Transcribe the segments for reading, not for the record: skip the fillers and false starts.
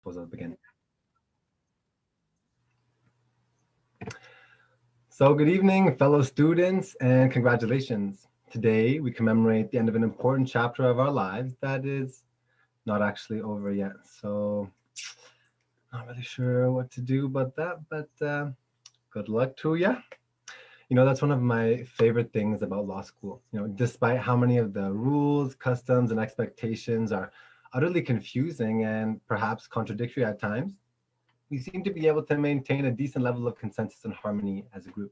Suppose I'll begin. So good evening, fellow students, and congratulations. Today, we commemorate the end of an important chapter of our lives that is not actually over yet. So not really sure what to do about that, but good luck to you. That's one of my favorite things about law school. Despite how many of the rules, customs, and expectations are utterly confusing and perhaps contradictory at times, we seem to be able to maintain a decent level of consensus and harmony as a group.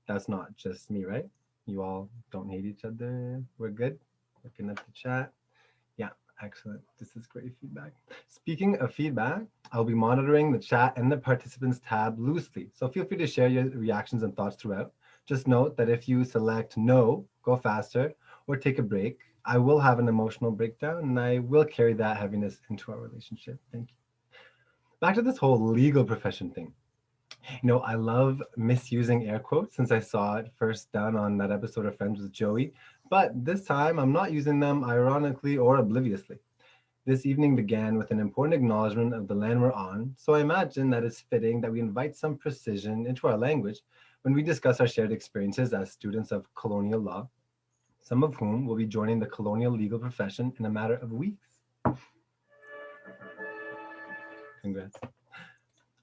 That's not just me, right? You all don't hate each other. We're good. Looking at the chat. Yeah, excellent. This is great feedback. Speaking of feedback, I'll be monitoring the chat and the participants tab loosely. So feel free to share your reactions and thoughts throughout. Just note that if you select no, go faster, or take a break, I will have an emotional breakdown and I will carry that heaviness into our relationship. Thank you. Back to this whole legal profession thing. I love misusing air quotes since I saw it first done on that episode of Friends with Joey, but this time I'm not using them ironically or obliviously. This evening began with an important acknowledgement of the land we're on, so I imagine that it's fitting that we invite some precision into our language when we discuss our shared experiences as students of colonial law, some of whom will be joining the colonial legal profession in a matter of weeks. Congrats.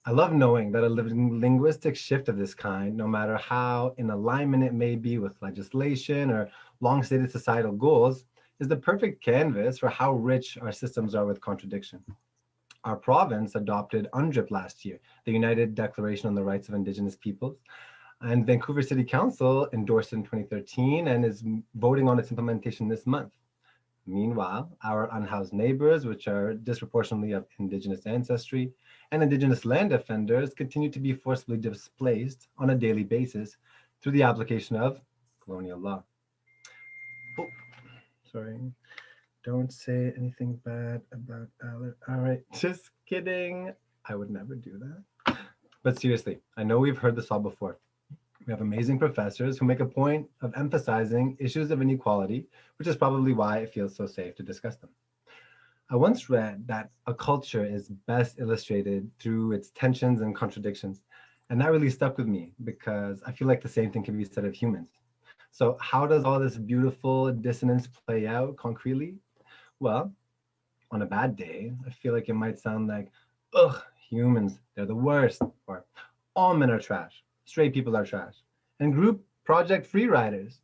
I love knowing that a linguistic shift of this kind, no matter how in alignment it may be with legislation or long-stated societal goals, is the perfect canvas for how rich our systems are with contradiction. Our province adopted UNDRIP last year, the United Declaration on the Rights of Indigenous Peoples, and Vancouver City Council endorsed it in 2013 and is voting on its implementation this month. Meanwhile, our unhoused neighbors, which are disproportionately of Indigenous ancestry, and Indigenous land defenders continue to be forcibly displaced on a daily basis through the application of colonial law. Oh, sorry. Don't say anything bad about Allard. All right, just kidding. I would never do that. But seriously, I know we've heard this all before. We have amazing professors who make a point of emphasizing issues of inequality, which is probably why it feels so safe to discuss them. I once read that a culture is best illustrated through its tensions and contradictions. And that really stuck with me because I feel like the same thing can be said of humans. So how does all this beautiful dissonance play out concretely? Well, on a bad day, I feel like it might sound like, ugh, humans, they're the worst, or all men are trash, straight people are trash, and group project free riders,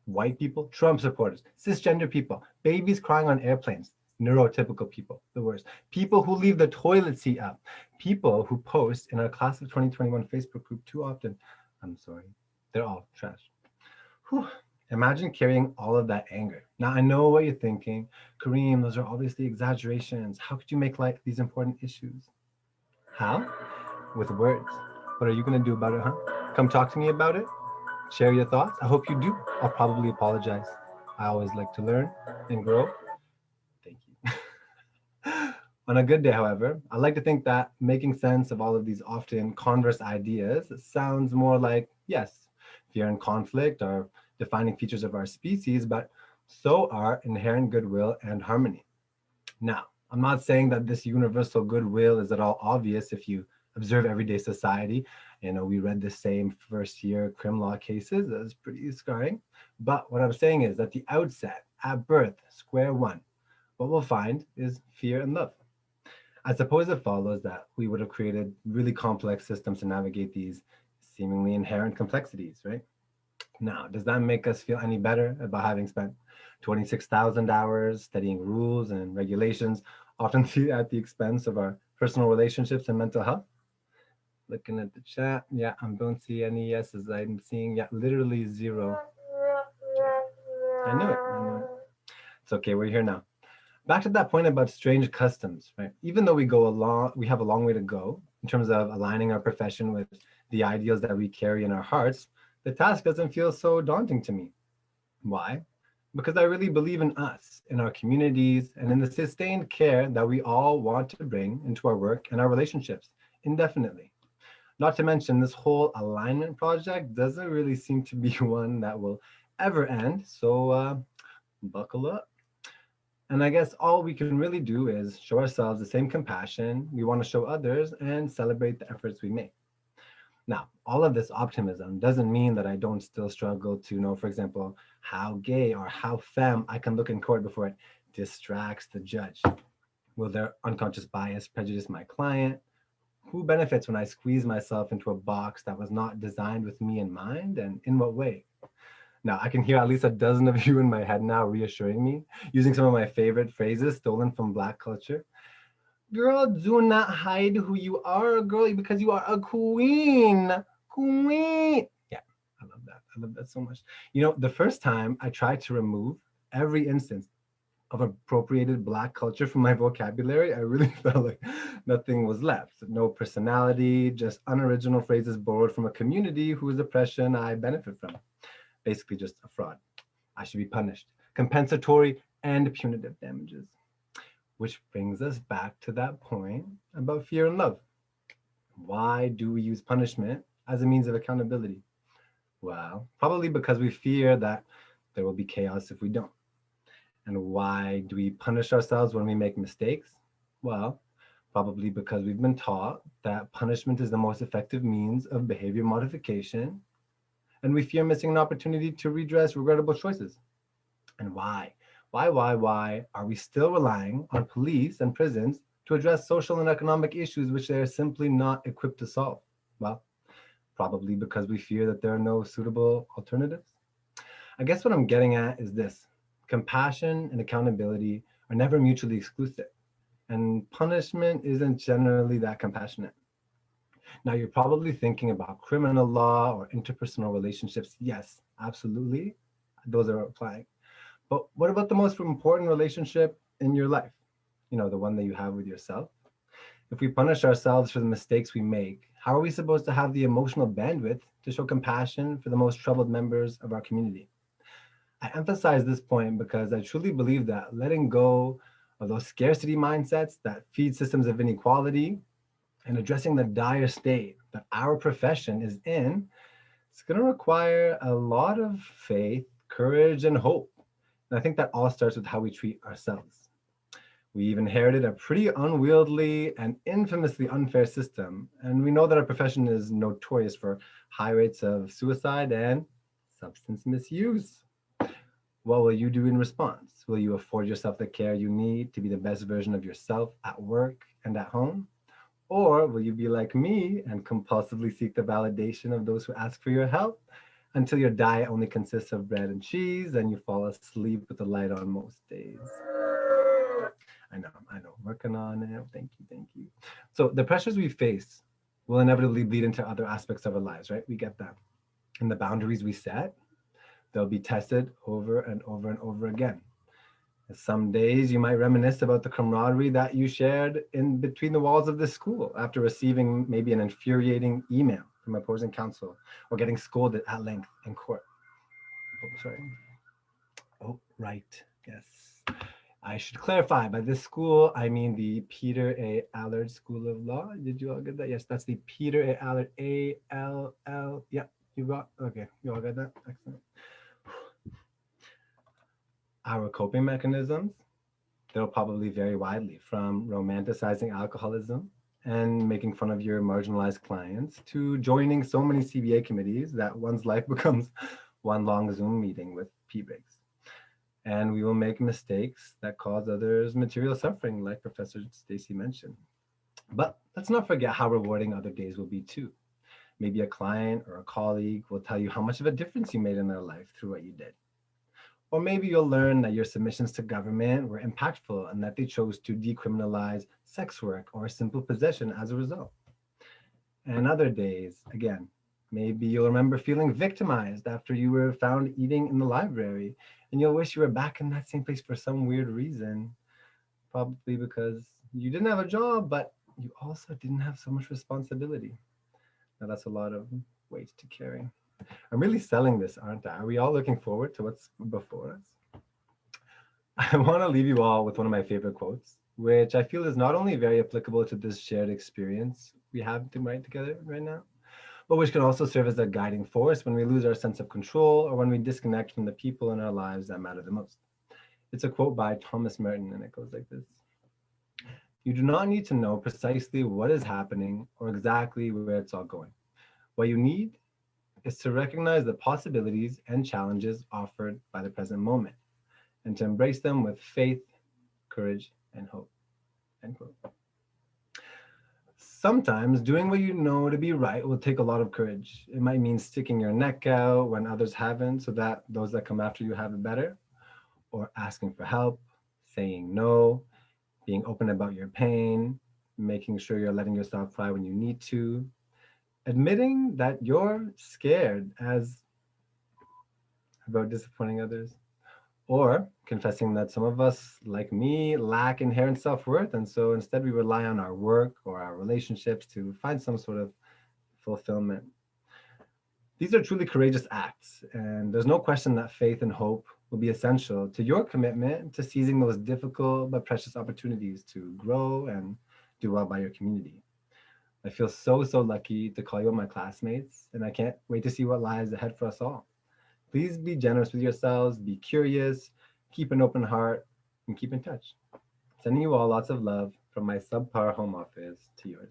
white people, Trump supporters, cisgender people, babies crying on airplanes, neurotypical people, the worst, people who leave the toilet seat up, people who post in our class of 2021 Facebook group too often. I'm sorry, they're all trash. Whew. Imagine carrying all of that anger. Now, I know what you're thinking. Kareem, those are obviously exaggerations. How could you make light of these important issues? How? With words. What are you going to do about it, huh? Come talk to me about it? Share your thoughts? I hope you do. I'll probably apologize. I always like to learn and grow. Thank you. On a good day, however, I like to think that making sense of all of these often converse ideas sounds more like, yes, fear and conflict are defining features of our species, but so are inherent goodwill and harmony. Now, I'm not saying that this universal goodwill is at all obvious if you observe everyday society. We read the same first year crim law cases. That was pretty scarring. But what I'm saying is at the outset, at birth, square one, what we'll find is fear and love. I suppose it follows that we would have created really complex systems to navigate these seemingly inherent complexities, right? Now, does that make us feel any better about having spent 26,000 hours studying rules and regulations, often at the expense of our personal relationships and mental health? Looking at the chat, yeah, I don't see any yeses. I'm seeing, yeah, literally zero. I knew it. It's okay, we're here now. Back to that point about strange customs, right? Even though we have a long way to go in terms of aligning our profession with the ideals that we carry in our hearts, the task doesn't feel so daunting to me. Why? Because I really believe in us, in our communities, and in the sustained care that we all want to bring into our work and our relationships indefinitely. Not to mention, this whole alignment project doesn't really seem to be one that will ever end, so buckle up. And I guess all we can really do is show ourselves the same compassion we want to show others and celebrate the efforts we make. Now, all of this optimism doesn't mean that I don't still struggle to know, for example, how gay or how femme I can look in court before it distracts the judge. Will their unconscious bias prejudice my client? Who benefits when I squeeze myself into a box that was not designed with me in mind, and in what way? Now, I can hear at least a dozen of you in my head now reassuring me, using some of my favorite phrases stolen from Black culture. Girl, do not hide who you are, girl, because you are a queen. Queen. Yeah, I love that. I love that so much. You know, the first time I tried to remove every instance of appropriated Black culture from my vocabulary, I really felt like nothing was left. No personality, just unoriginal phrases borrowed from a community whose oppression I benefit from. Basically, just a fraud. I should be punished. Compensatory and punitive damages. Which brings us back to that point about fear and love. Why do we use punishment as a means of accountability? Well, probably because we fear that there will be chaos if we don't. And why do we punish ourselves when we make mistakes? Well, probably because we've been taught that punishment is the most effective means of behavior modification, and we fear missing an opportunity to redress regrettable choices. And why? Why are we still relying on police and prisons to address social and economic issues which they are simply not equipped to solve? Well, probably because we fear that there are no suitable alternatives. I guess what I'm getting at is this: compassion and accountability are never mutually exclusive, and punishment isn't generally that compassionate. Now, you're probably thinking about criminal law or interpersonal relationships. Yes, absolutely. Those are applying. But what about the most important relationship in your life? You know, the one that you have with yourself. If we punish ourselves for the mistakes we make, how are we supposed to have the emotional bandwidth to show compassion for the most troubled members of our community? I emphasize this point because I truly believe that letting go of those scarcity mindsets that feed systems of inequality and addressing the dire state that our profession is in, it's going to require a lot of faith, courage, and hope. And I think that all starts with how we treat ourselves. We've inherited a pretty unwieldy and infamously unfair system, and we know that our profession is notorious for high rates of suicide and substance misuse. What will you do in response? Will you afford yourself the care you need to be the best version of yourself at work and at home? Or will you be like me and compulsively seek the validation of those who ask for your help until your diet only consists of bread and cheese and you fall asleep with the light on most days? I know, working on it. Thank you, thank you. So the pressures we face will inevitably bleed into other aspects of our lives, right? We get that. And the boundaries we set, they'll be tested over and over and over again. Some days you might reminisce about the camaraderie that you shared in between the walls of this school after receiving maybe an infuriating email from opposing counsel or getting scolded at length in court. Oh, sorry. Oh, right. Yes. I should clarify, by this school, I mean the Peter A. Allard School of Law. Did you all get that? Yes, that's the Peter A. Allard, A-L-L. Yeah, you got, okay, you all got that? Excellent. Our coping mechanisms, they'll probably vary widely from romanticizing alcoholism and making fun of your marginalized clients to joining so many CBA committees that one's life becomes one long Zoom meeting with pee breaks. And we will make mistakes that cause others material suffering, like Professor Stacy mentioned. But let's not forget how rewarding other days will be too. Maybe a client or a colleague will tell you how much of a difference you made in their life through what you did. Or maybe you'll learn that your submissions to government were impactful and that they chose to decriminalize sex work or simple possession as a result. And other days, again, maybe you'll remember feeling victimized after you were found eating in the library, and you'll wish you were back in that same place for some weird reason, probably because you didn't have a job, but you also didn't have so much responsibility. Now that's a lot of weight to carry. I'm really selling this, aren't I? Are we all looking forward to what's before us? I want to leave you all with one of my favorite quotes, which I feel is not only very applicable to this shared experience we have to write together right now, but which can also serve as a guiding force when we lose our sense of control or when we disconnect from the people in our lives that matter the most. It's a quote by Thomas Merton, and it goes like this: "You do not need to know precisely what is happening or exactly where it's all going. What you need is to recognize the possibilities and challenges offered by the present moment and to embrace them with faith, courage, and hope." End quote. Sometimes doing what you know to be right will take a lot of courage. It might mean sticking your neck out when others haven't so that those that come after you have it better, or asking for help, saying no, being open about your pain, making sure you're letting yourself cry when you need to, admitting that you're scared as about disappointing others, or confessing that some of us, like me, lack inherent self worth. And so instead, we rely on our work or our relationships to find some sort of fulfillment. These are truly courageous acts, and there's no question that faith and hope will be essential to your commitment to seizing those difficult but precious opportunities to grow and do well by your community. I feel so, so lucky to call you all my classmates, and I can't wait to see what lies ahead for us all. Please be generous with yourselves, be curious, keep an open heart, and keep in touch. Sending you all lots of love from my subpar home office to yours.